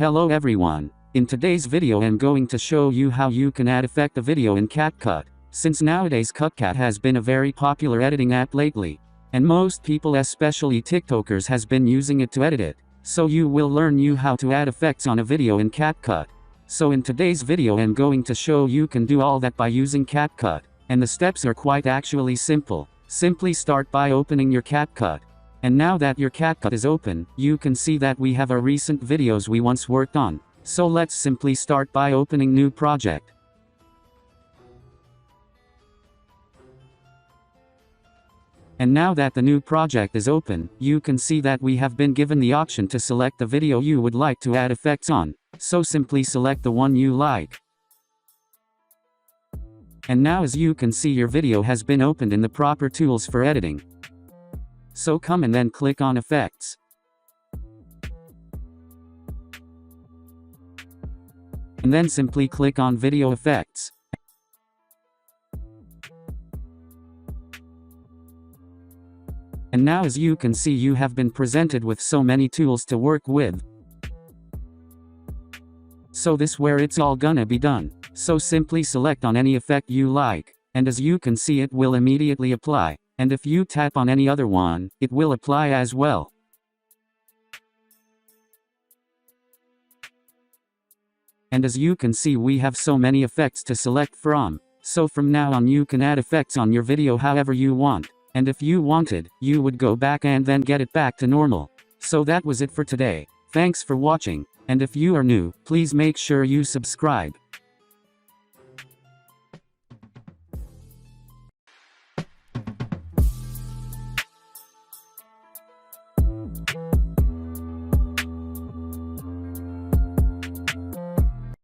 Hello everyone. In today's video I'm going to show you how you can add effect a video in CapCut. Since nowadays CapCut has been a very popular editing app lately, and most people especially TikTokers has been using it to edit it. So you will learn you how to add effects on a video in CapCut. So in today's video I'm going to show you can do all that by using CapCut, and the steps are quite actually simple. Simply start by opening your CapCut. And now that your CapCut is open, you can see that we have our recent videos we once worked on. So let's simply start by opening new project. And now that the new project is open, you can see that we have been given the option to select the video you would like to add effects on. So simply select the one you like. And now as you can see your video has been opened in the proper tools for editing. So come and then click on effects. And then simply click on video effects. And now as you can see you have been presented with so many tools to work with. So this where it's all gonna be done. So simply select on any effect you like, and as you can see it will immediately apply. And if you tap on any other one, it will apply as well. And as you can see we have so many effects to select from. So from now on you can add effects on your video however you want. And if you wanted, you would go back and then get it back to normal. So that was it for today. Thanks for watching. And if you are new, please make sure you subscribe.